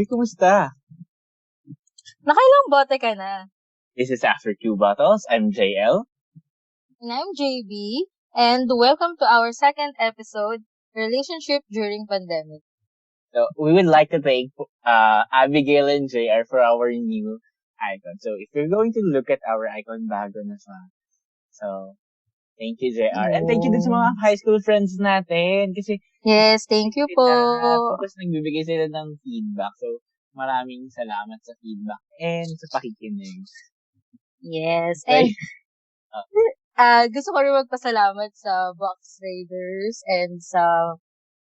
Uy, kumusta? Nakailang bote ka na? This is After 2 Bottles. I'm JL. And I'm JB. And welcome to our second episode, Relationship During Pandemic. So, we would like to thank Abigail and JR for our new icon. So, if you're going to look at our icon, bago na siya. So, thank you, JR. And thank you din sa mga high school friends natin. Kasi, yes, thank you po. Tapos, nagbibigay sila ng feedback. So, maraming salamat sa feedback and sa pakikinig. Yes. And, gusto ko rin magpasalamat sa Box Raiders and sa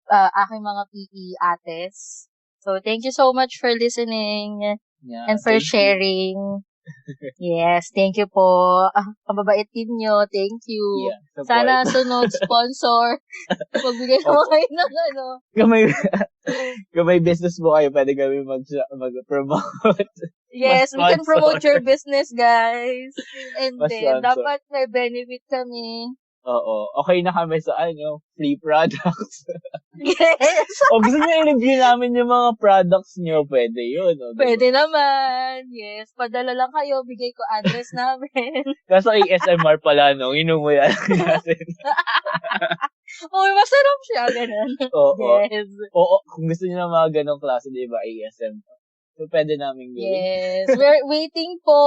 aking mga PE ates. So, thank you so much for listening and for sharing. Yes, thank you po. Ang babait ninyo. Thank you. Yeah, sana sunod sponsor. Magbigay naman kayo ng ano. Kung may business mo kayo, pwede kami mag-promote. Yes, we can promote your business, guys. And then, dapat may benefit kami. Oo. Okay na kami sa free products. Yes. O gusto niyo i-review namin yung mga products niyo, pwede yun. Pwede naman. Yes. Padala lang kayo, bigay ko address namin. Kaso ASMR pala, no? Inumuya natin. Uy, masarap siya, ganun. Oo. Yes. Oo, kung gusto niyo ng mga ganong klase, di ba, ASMR. So, pwede namin gawin. Yes. We're waiting po.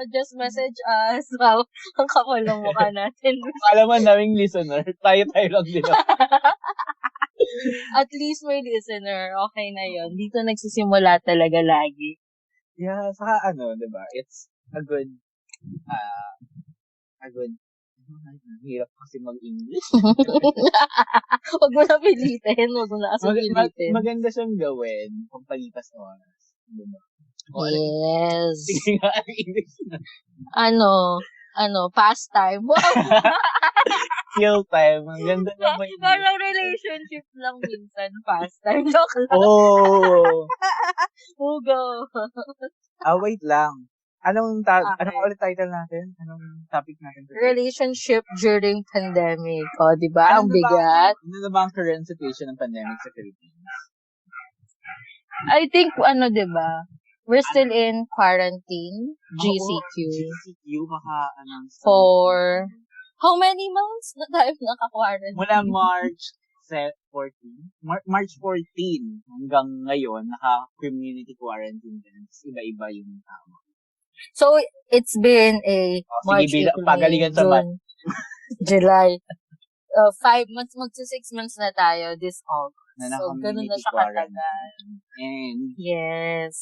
Just message us. Wow. Ang kapal ng mukha natin. Alam namin listener. Tayo lang din. At least may listener. Okay na yun. Dito nagsisimula talaga lagi. Yeah, saka diba? It's a good, hirap kasi mag-English. Huwag mo na pilitin. Pilitin. Maganda siyang gawin kung palipas oras. Diba? Yes. Sige nga, English na. Pastime. Wow. Kill time. Ang ganda naman. Parang relationship lang minsan. Pastime. Joke lang. Oh. Hugo. Wait lang. Anong ulit title natin? Anong topic natin? Relationship during pandemic. O, diba? Ang bigat. Ano ba ang current situation ng pandemic sa Philippines? I think, diba? We're still in quarantine. GCQ. GCQ, baka for how many months na tayo naka-quarantine? Mula March 14 hanggang ngayon, naka-community quarantine din. Iba-iba yung tama. So, it's been a March, April, June, July. 5 months, magsa 6 months na tayo this August. So, ganun na siya katagal. And, yes.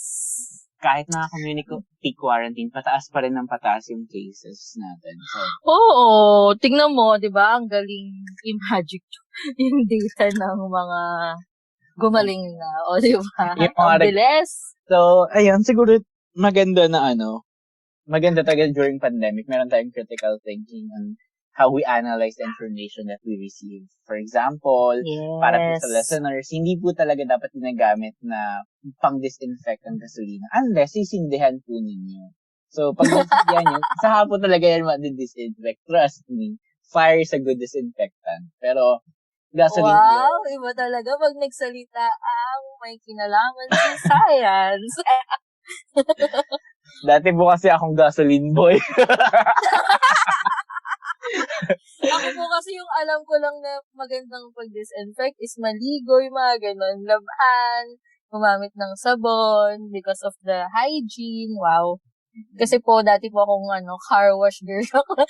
Kahit na community quarantine, pataas pa rin ng pataas yung cases natin. So, oo. Tingnan mo, di ba? Ang galing i-magic yung data ng mga gumaling na. O, di ba? Ang bilis. So, ayun, siguro maganda na maganda talaga during pandemic. Meron tayong critical thinking on how we analyze the information that we receive. For example, para po sa listeners, hindi po talaga dapat ginagamit na pang-disinfect ang gasolina unless sisindihan po ninyo. So, pag nasindihan nyo, sa hapon talaga yan ma-disinfect. Trust me, fire is a good disinfectant. Pero, gasoline wow, iba talaga pag nagsalita ang may kinalaman sa science. Dati po kasi akong gasoline boy. Ako po kasi yung alam ko lang na magandang pag-disinfect is maligo, yung mga ganon, laban, gumamit ng sabon because of the hygiene. Wow. Kasi po, dati po akong car wash girl ako.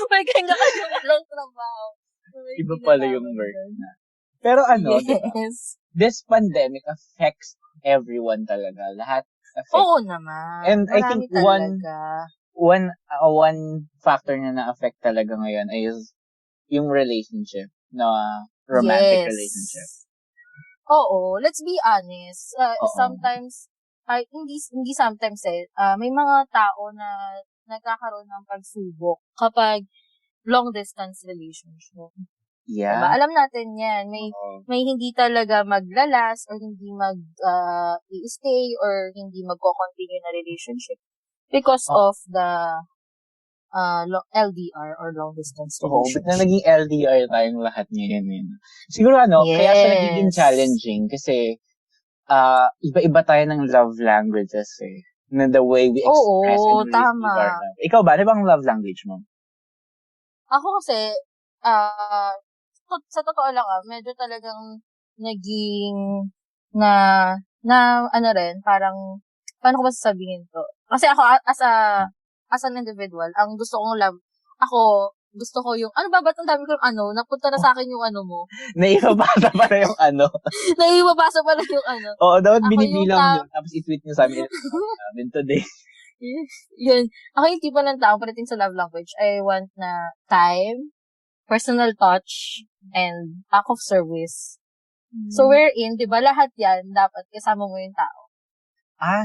May kanya-kanya lang trabaho. Iba pala yung work na. Pero yes. Diba? This pandemic affects everyone talaga. Lahat affects. Oo naman. And marami I think talaga. one factor na affect talaga ngayon is yung relationship, romantic relationship. Oo, let's be honest. Sometimes, hindi sometimes may mga tao na nagkakaroon ng pagsubok kapag long distance relationship. Yeah. Diba? Alam natin yan. May hindi talaga maglalas or hindi i-stay or hindi magko-continue na relationship because of the LDR or long distance Oo, relationship. na naging LDR tayong lahat ngayon. Yun. Siguro kaya siya nagiging challenging kasi iba-iba tayo ng love languages na the way we express and receive our love. Ikaw ba? Ano bang love language mo? Ako kasi, sa totoo lang medyo talagang naging na ano rin, parang, paano ko ba sasabihin to? Kasi ako, as an individual, ang gusto kong love, gusto ko yung, ano ba ba't ang dami kong napunta na sa akin yung mo? Naibabasa pa na yung Naibabasa pa na yung Oo, dapat binibilang yun, tapos i-tweet nyo sa amin today. Yun. Ako yung tipo ng tao, parating sa love language, I want na time, personal touch, and act of service. So, wherein, di ba, lahat yan, dapat kasama mo yung tao.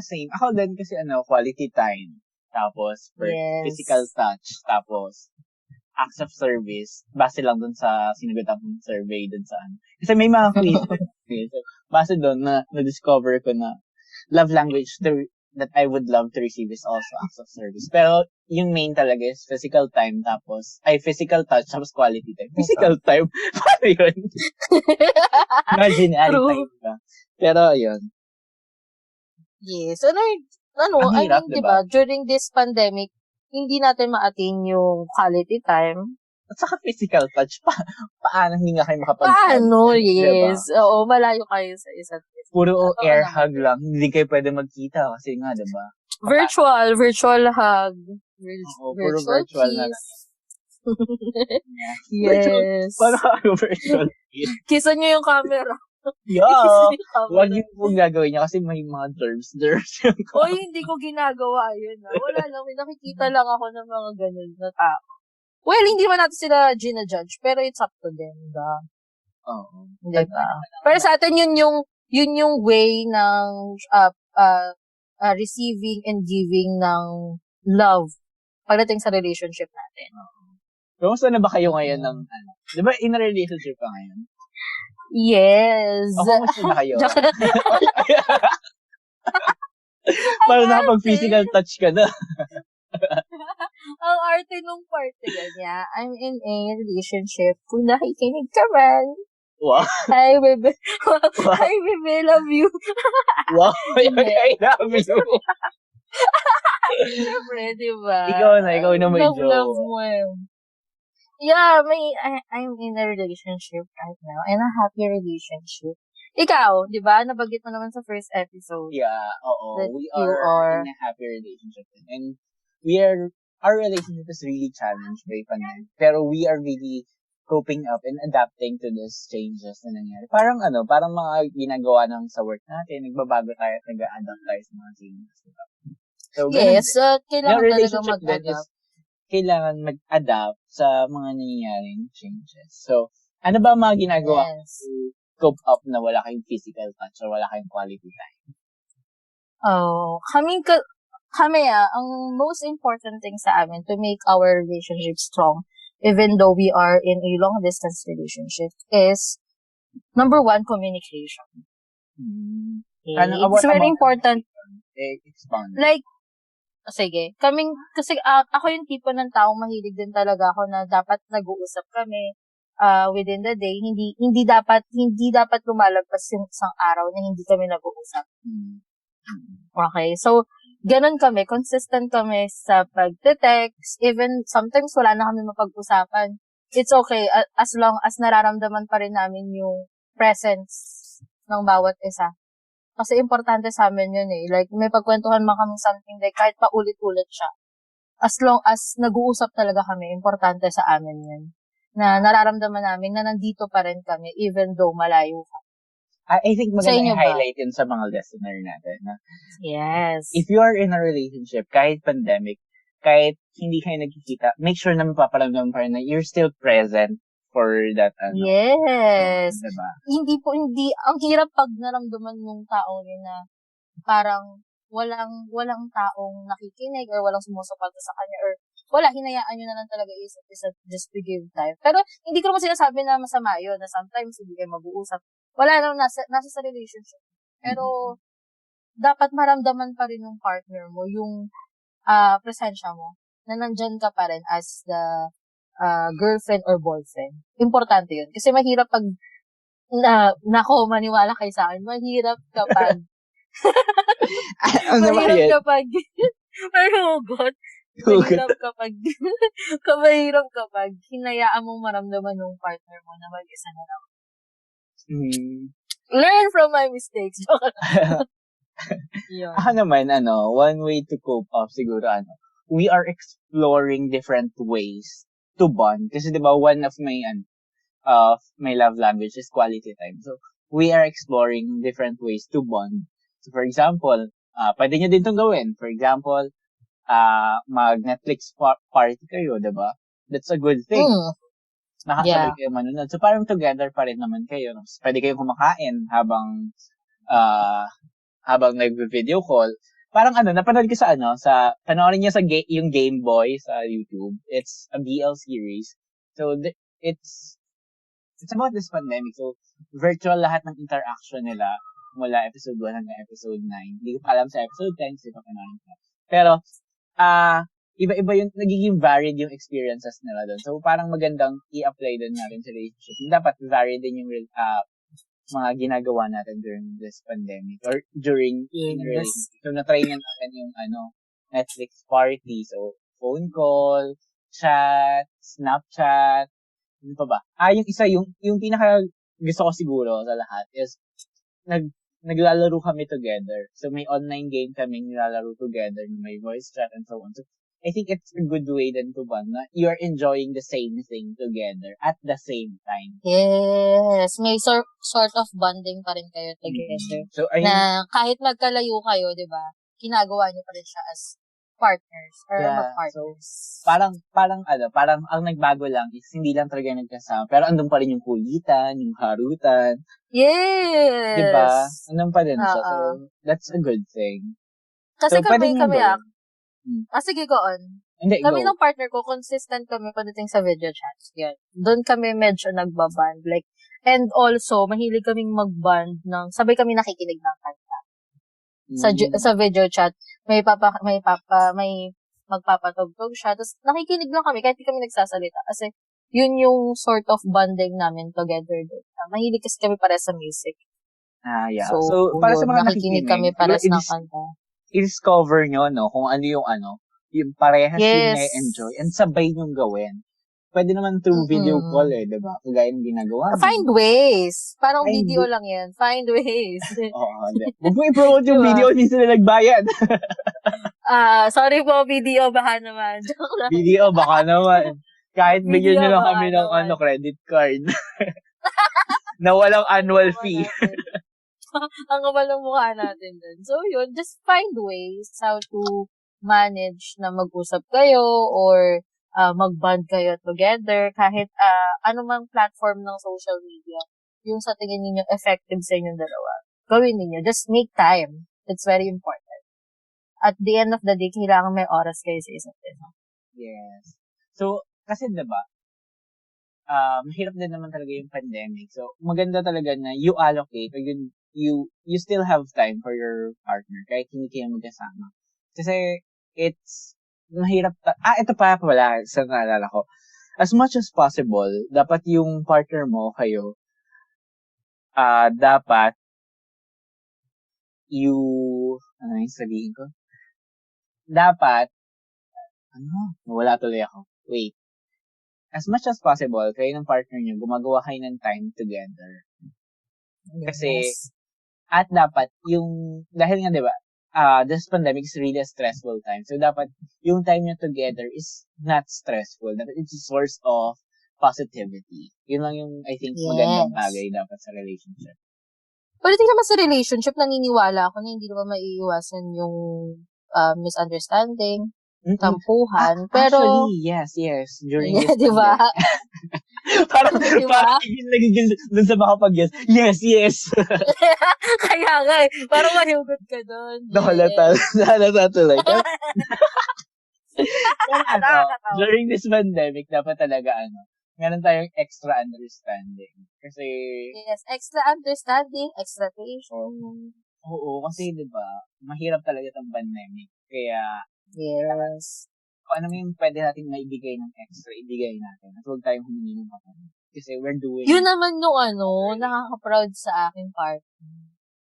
Same. Ako din kasi quality time. Tapos, physical touch. Tapos, acts of service. Base lang dun sa sinagot akong survey dun sa Kasi may mga quiz. So, base dun na-discover ko na love language that I would love to receive is also acts of service. Pero, yung main talaga is physical time. Tapos, physical touch. Tapos, quality time. Physical time? Paano yun? Imaginary time ka. Pero, yun. Yes. I mean, diba, during this pandemic, hindi natin ma-attain yung quality time. At saka physical touch, paano hindi nga kayo Paano, yes. Diba? Oo, malayo kayo sa isa't isa. Puro air hug lang. Hindi kayo pwede magkita kasi nga, diba? Virtual hug. Puro virtual na lang. Yes. Paano virtual kiss? Kissan nyo yung camera. Yeah. Wag yun po gagawin niya kasi may mga germs yung hindi ko ginagawa yun. Wala lang. Nakikita lang ako ng mga ganun na tao. Well, hindi naman natin sila gina-judge, pero it's up to them, Oo. Diba? Pero sa atin yun yung way ng receiving and giving ng love pagdating sa relationship natin. Kamusta na ba kayo ngayon ng di ba in a relationship ka ngayon? Yes. Kamusta na kayo? Parang nakapag-physical touch ka na. Ang arte nung parte niya, I'm in a relationship. Kung nakikinig ka man. Wow. Hi, baby. Hi, baby. Love you. Wow. I love you. Siyempre, diba? Ikaw na may joke. Love mo Yeah, I'm in a relationship right now. In a happy relationship. Ikaw, di ba? Nabanggit mo naman sa first episode. Yeah, oo. We are in a happy relationship. And our relationship is really challenged by pandemic. Pero we are really coping up and adapting to these changes na nangyari. Parang mga ginagawa sa work natin, nagbabago tayo at nag-a-adapt tayo sa mga changes. Diba? So, yes, kailangan talaga mag-adapt. Kailangan mag-adapt sa mga nangyayaring changes. So, ano ba mga ginagawa to cope up na wala kayong physical touch or wala kayong quality time? Kami ang most important thing sa amin to make our relationship strong, even though we are in a long-distance relationship, is, number one, communication. It's very important. Expand. Like, sige, kasi ako yung tipo ng taong mahilig din talaga ako na dapat nag-uusap kami within the day. Hindi dapat lumalagpas yung isang araw na hindi kami nag-uusap. Okay, so ganun kami, consistent kami sa pagte-text, even sometimes wala na kami mapag-usapan. It's okay as long as nararamdaman pa rin namin yung presence ng bawat isa. Kasi importante sa amin yun Like, may pagkwentuhan man kami something like kahit paulit-ulit siya. As long as nag-uusap talaga kami, importante sa amin yun. Na nararamdaman namin na nandito pa rin kami even though malayo ka. I think maganda i-highlight yun sa mga listener natin. Na yes. If you are in a relationship, kahit pandemic, kahit hindi kayo nagkikita, make sure na mapaparamdam pa rin na you're still present for that, Yes. Diba? Hindi, ang hirap pag naramdaman yung tao yun na parang walang taong nakikinig or walang sumusuporta sa kanya or hinayaan nyo na lang talaga isa't isa just to give time. Pero, hindi ko naman sinasabi na masama yun, na sometimes hindi kayo mag-uusap. Wala naman, nasa sa relationship. Pero, dapat maramdaman pa rin yung partner mo, yung presensya mo. na nandyan ka pa rin as the girlfriend or boyfriend. Importante yun. Kasi mahirap pag maniwala kayo sa akin, mahirap kapag mahirap kapag hugot. Mahirap kapag hinayaan mong maramdaman ng partner mo na mag-isa na lang. Learn from my mistakes. Ako naman, one way to cope up siguro, we are exploring different ways to bond. Kasi diba, one of my love language is quality time. So, we are exploring different ways to bond. So, for example, pwede nyo din itong gawin. For example, mag-Netflix party kayo, diba? That's a good thing. Nakasabay kayo manunod. So, parang together pa rin naman kayo. Pwede kayong kumakain habang nag-video call. Parang napanood ko panoorin niyo yung Game Boy sa YouTube. It's a BL series. So, it's about this pandemic. So, virtual lahat ng interaction nila mula episode 1 hanggang episode 9. Hindi ko pa alam sa episode 10 kasi panoorin ko. Pero, iba-iba yung, nagiging varied yung experiences nila doon. So, parang magandang i-apply doon natin sa relationship. Dapat varied din yung mga ginagawa natin during this pandemic or during relationship. So, na-try na natin yung Netflix party. So, phone call, chat, Snapchat, ano pa ba? Yung isa, yung pinaka gusto ko siguro sa lahat is naglalaro kami together. So, may online game kami nilalaro together, may voice chat and so on. So, I think it's a good way then to bond na you're enjoying the same thing together at the same time. Yes. May sort of bonding pa rin kayo together. So, na kahit magkalayo kayo, di ba, ginagawa niyo pa rin siya as partners or mag-partners. So, parang ang nagbago lang is hindi lang talaga nagkasama. Pero andun pa rin yung kulitan, yung harutan. Yes! Diba? Andun pa rin siya. So, that's a good thing. Kasi so, kami sige, go on. Hindi, kami ng partner ko, consistent kami pagdating sa video chats. Yan. Doon kami medyo nagbaband. Like, and also, mahilig kaming magband ng, sabay kami nakikinig ng kanta. Sa video chat, may magpapatugtog siya. Tapos, nakikinig lang kami kahit di kami nagsasalita. Kasi, yun yung sort of bonding namin together doon. Mahilig kasi kami para sa music. Yeah. So para sa mga nakikinig kami para sa kanta. I-discover nyo, kung ano yung parehas yung na-enjoy and sabay nyong gawin. Pwede naman through video call diba? Kagaya ng ginagawa. Find ways. Parang video lang yan. Find ways. Oo. Huwag mo i-promote yung video, hindi sila nagbayad. Sorry po, video, baka naman. Joke lang. Video, baka naman. Kahit bigyan nyo lang kami ng credit card. Na walang annual fee. Ang kapal ng mukha natin dun. So, yun, just find ways how to manage na mag-usap kayo or mag-bond kayo together kahit anumang platform ng social media. Yung sa tingin ninyo effective sa inyong dalawa. Gawin ninyo. Just make time. It's very important. At the end of the day, kailangan may oras kayo sa isa't isa. Yes. So, kasi diba, mahirap din naman talaga yung pandemic. So, maganda talaga na you allocate or you still have time for your partner kahit hindi kayo magkasama. Kasi, it's mahirap. Ito pa pala sa naalala ko. As much as possible, dapat yung partner mo kayo, dapat ano yung sabihin ko? Dapat, wala tuloy ako. Wait. As much as possible, kayo ng partner nyo, gumagawa kayo ng time together. Kasi, at dapat, dahil nga diba, this pandemic is really a stressful time. So, dapat, yung time nyo together is not stressful. Dapat it's a source of positivity. Yun lang yung, I think, magandang bagay dapat sa relationship. Pero tingnan naman sa relationship, naniniwala ako na hindi naman maiiwasan yung misunderstanding, tampuhan. Pero, actually, yes. During this diba? parang nagigil dun sa makapag-yes. Yes. Kaya nga, parang mahugot ka dun. Nahalata tuloy. During this pandemic, dapat talaga, meron tayong extra understanding. Kasi, yes, extra understanding, extra patience. Oo, kasi diba, mahirap talaga itong pandemic. Kaya, yes. kung ano yung pwede natin maibigay ng extra, ibigay natin. At huwag tayong humingi ng kapatid. Kasi we're doing... Yun naman yung nakaka-proud sa aking part.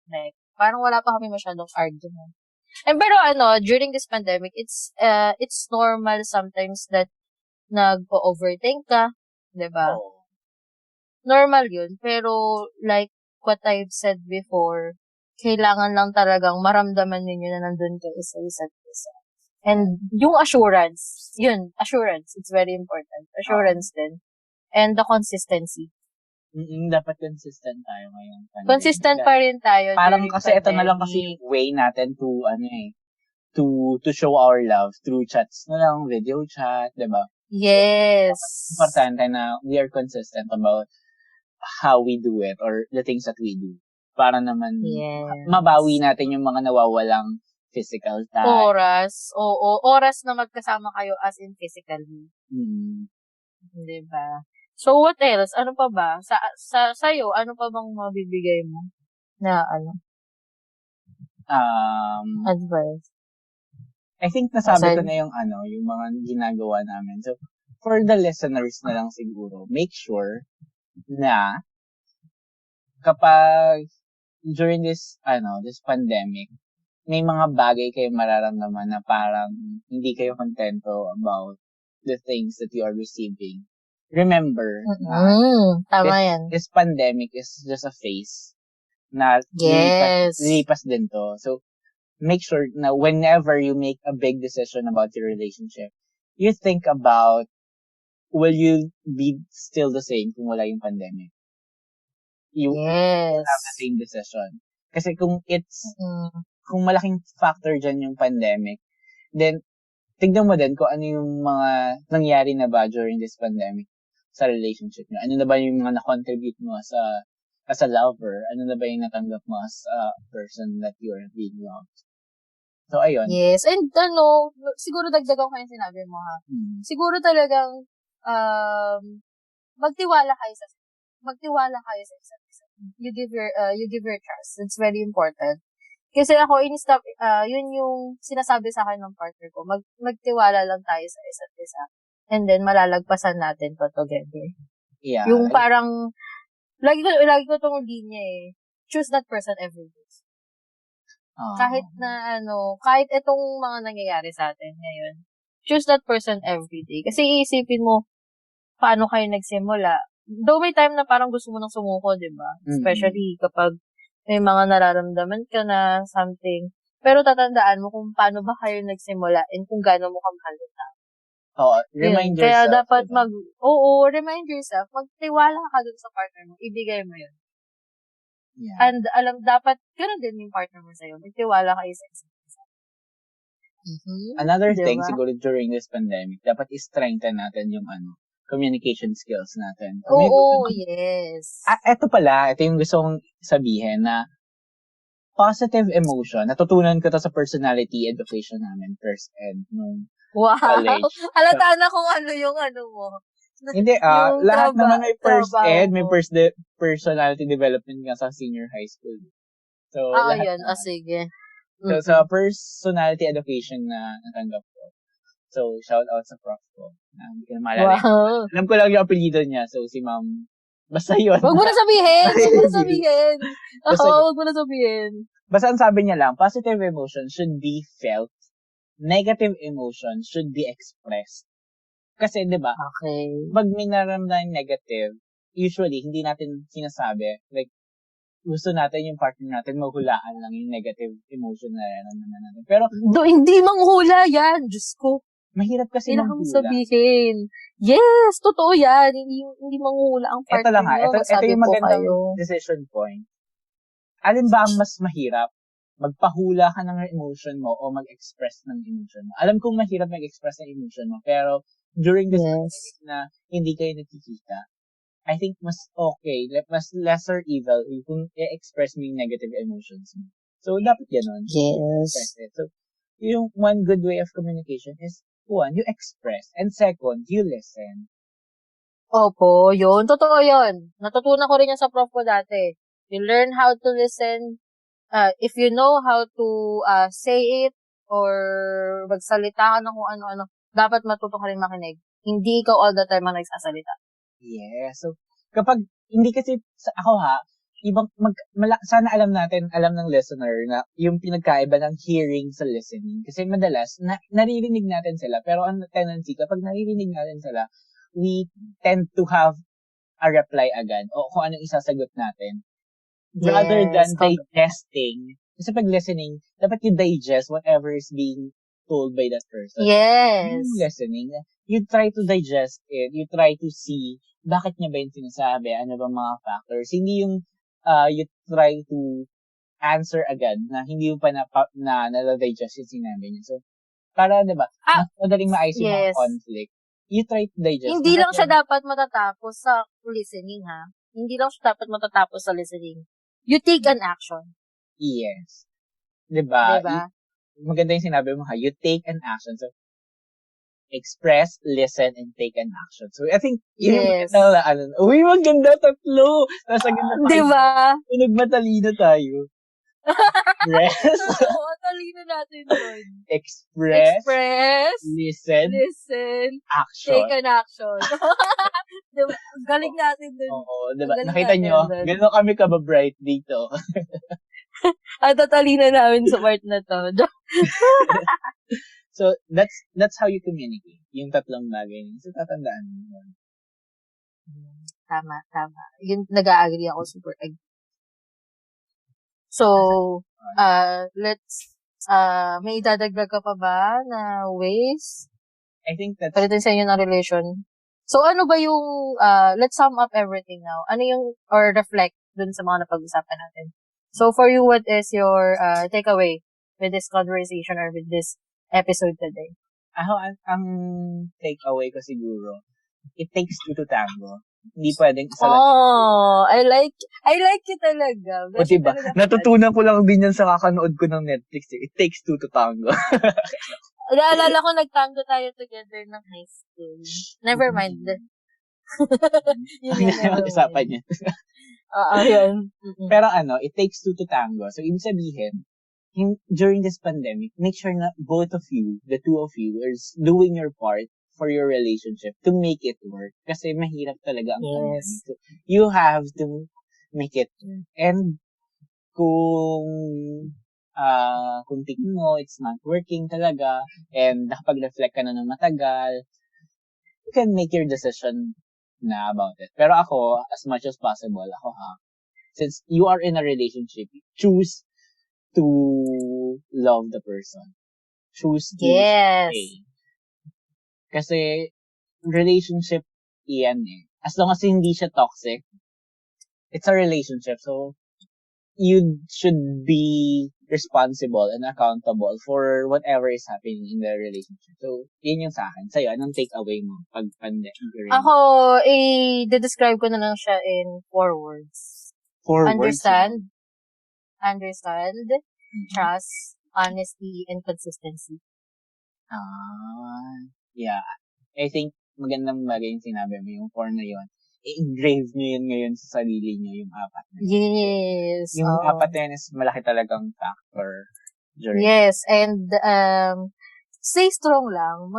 Like, parang wala pa kami masyadong argument. And pero during this pandemic, it's normal sometimes that nag-overthink ka, 'di ba? Oh. Normal yun. Pero like what I've said before, kailangan lang talagang maramdaman ninyo na nandun kayo sa isa't isa. And yung assurance, it's very important. Assurance din. And the consistency. Dapat consistent tayo ngayon. Consistent pa rin tayo. Parang kasi ito na lang kasi way natin to, to show our love through chats na lang, video chat, diba? Yes. Importante na we are consistent about how we do it or the things that we do. Para naman mabawi natin yung mga nawawalang physical time. Oras. Oo. Oras na magkasama kayo as in physically. Diba? So, what else? Ano pa ba? Sa'yo, ano pa bang mabibigay mo na advice? I think nasabi ko na yung yung mga ginagawa namin. So, for the listeners na lang siguro, make sure na kapag during this pandemic, may mga bagay kayo mararamdaman na parang hindi kayo kontento about the things that you are receiving. Remember, this pandemic is just a phase na lilipas din to. So, make sure na whenever you make a big decision about your relationship, you think about, will you be still the same kung wala yung pandemic? You will have the same decision. Kasi kung kung malaking factor dyan yung pandemic, then, tignan mo din kung ano yung mga nangyari na ba during this pandemic sa relationship nyo. Ano na ba yung mga na-contribute mo as a lover? Ano na ba yung natanggap mo as a person that you are being loved? So, ayun. Yes. And siguro dagdagan ko yung sinabi mo, ha? Siguro talagang magtiwala kayo sa isa't isa. You give your trust. It's very important. Kasi ako, yun yung sinasabi sa akin ng partner ko. Magtiwala lang tayo sa isa't isa. And then, malalagpasan natin to together. Yeah. Yung parang, lagi ko itong linya choose that person every day. Kahit itong mga nangyayari sa atin ngayon, choose that person every day. Kasi iisipin mo, paano kayo nagsimula. Though may time na parang gusto mo nang sumuko, diba? Especially kapag may mga nararamdaman ka na something. Pero tatandaan mo kung paano ba kayo nagsimula and kung gaano mo kamahal yung tao. Remind yourself. Kaya dapat remind yourself, magtiwala ka dun sa partner mo, ibigay mo yun. Yeah. And dapat, gano'n din yung partner mo sa'yo, magtiwala kayo sa isa't isa. Another thing, siguro during this pandemic, dapat i-strengthen natin yung communication skills natin. Yes. Ito yung gusto kong sabihin na positive emotion. Natutunan ko to sa personality education namin, first ed, nung college. Halata na kung ano yung mo. Hindi, lahat naman may first ed, may personality development nga sa senior high school. So, yun. Sige. So, sa personality education na natanggap ko. So, shout out sa prof ko. Hindi ko na maalala. Wow. Alam ko lang yung apelido niya. So, si ma'am, basta yun. Huwag mo na sabihin! Huwag mo na sabihin. Basta ang sabi niya lang, positive emotion should be felt. Negative emotion should be expressed. Kasi, di ba? Okay. Pag may nararamdaman negative, usually, hindi natin sinasabi. Like, gusto natin yung partner natin, mahulaan lang yung negative emotion na nararamdaman natin. Pero, hindi manghula yan. Diyos ko. Mahirap kasi manghula. Sabihin. Yes, totoo yan. Hindi manghula ang partner mo. Ito yung magandang decision point. Alin ba ang mas mahirap? Magpahula ka ng emotion mo o mag-express ng emotion mo. Alam kong mahirap mag-express ng emotion mo, pero during this pandemic na hindi kayo nakikita, I think mas okay, mas lesser evil kung i-express mo yung negative emotions mo. So, dapat ganun. Yes. So, yung one good way of communication is, one, you express. And second, you listen. Opo, yun. Totoo yun. Natutunan ko rin yan sa prof ko dati. You learn how to listen. If you know how to say it or magsalita ka ng kung ano-ano, dapat matuto ka rin makinig. Hindi ikaw all the time ang nagsasalita. Yeah. So, kapag, hindi kasi, ako sana alam ng listener na yung pinagkaiba ng hearing sa listening. Kasi madalas, naririnig natin sila, pero ang tendency, kapag naririnig natin sila, we tend to have a reply agad, o kung anong isasagot natin. Rather than digesting. Kasi pag listening, dapat you digest whatever is being told by that person. Yes. Listening, you try to digest it, you try to see bakit niya ba yung sinasabi, ano ba mga factors. Hindi yung you try to answer agad na hindi mo pa na-digest yung sinabi niya. So, para, diba, mas madaling maayos yung mga conflict. You try to digest. Hindi lang siya dapat matatapos sa listening, ha? Hindi lang siya dapat matatapos sa listening. You take an action. Yes. Diba? Maganda yung sinabi mo, ha? You take an action. So, express, listen, and take an action. So, I think, yun yung maganda, tatlo. Nasa ganda pa. Diba? Tunog matalino tayo. Express. Oo, talino natin yun. Express. Listen. Action. Take an action. Diba? Galing natin dun. Oo, diba? Nakita nyo, gano'n kami ka-bright dito. Ang tatalino namin sa part na to. So, that's how you communicate. Yung tatlong bagay. So, tatandaan mo yun. Tama. Yun, nag-a-agree ako, super agree. So, may dadagdag ka pa ba na ways? I think that's... Palitin sa inyo ng relation. So, ano ba yung, let's sum up everything now. Ano yung, or reflect dun sa mga napag-usapan natin. So, for you, what is your takeaway with this conversation or with this episode today? Ako, ang takeaway ko siguro, it takes two to tango. Hindi pwedeng isa lang. Oh, I like it talaga. O diba? Natutunan ko lang din yan sa kakanood ko ng Netflix. It takes two to tango. Naalala ko, nagtango tayo together ng high school. Never mind. Yun yung usapan niya. Yun. Pero it takes two to tango. So, ibig sabihin, during this pandemic, make sure na both of you, the two of you, is doing your part for your relationship to make it work. Kasi mahirap talaga ang pandemic. So, you have to make it. And kung tingin mo, it's not working talaga, and nakapag-reflect ka na ng matagal, you can make your decision na about it. Pero ako, as much as possible, since you are in a relationship, choose to love the person. Choose to stay. Kasi, relationship, iyan eh. As long as hindi siya toxic, it's a relationship. So, you should be responsible and accountable for whatever is happening in the relationship. So, yun yung sa akin. Sa'yo, anong take-away mo pag pandemic? Ako, i-describe ko na lang siya in 4 words. 4 words? Understand, trust, honesty, and consistency. Yeah. I think magandang bagay yung sinabi mo, yung 4 na yun. I-engrave nyo yun ngayon sa sarili nyo, yung 4 na yun. Yes. Yung 4 na yun is malaki talagang factor during. Yes, and stay strong lang.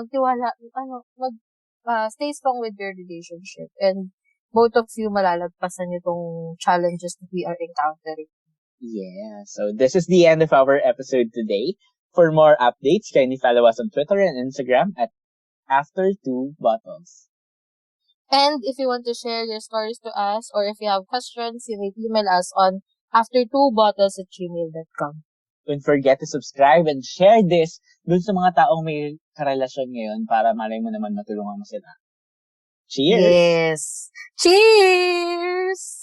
Stay strong with your relationship. And both of you malalagpasan itong challenges that we are encountering. Yeah. So this is the end of our episode today. For more updates, kindly follow us on Twitter and Instagram at After2Bottles. And if you want to share your stories to us, or if you have questions, you may email us on after2bottles@gmail.com. Don't forget to subscribe and share this dun sa mga taong may karelasyon ngayon para malay mo naman matulungan mo sila. Cheers! Yes! Cheers!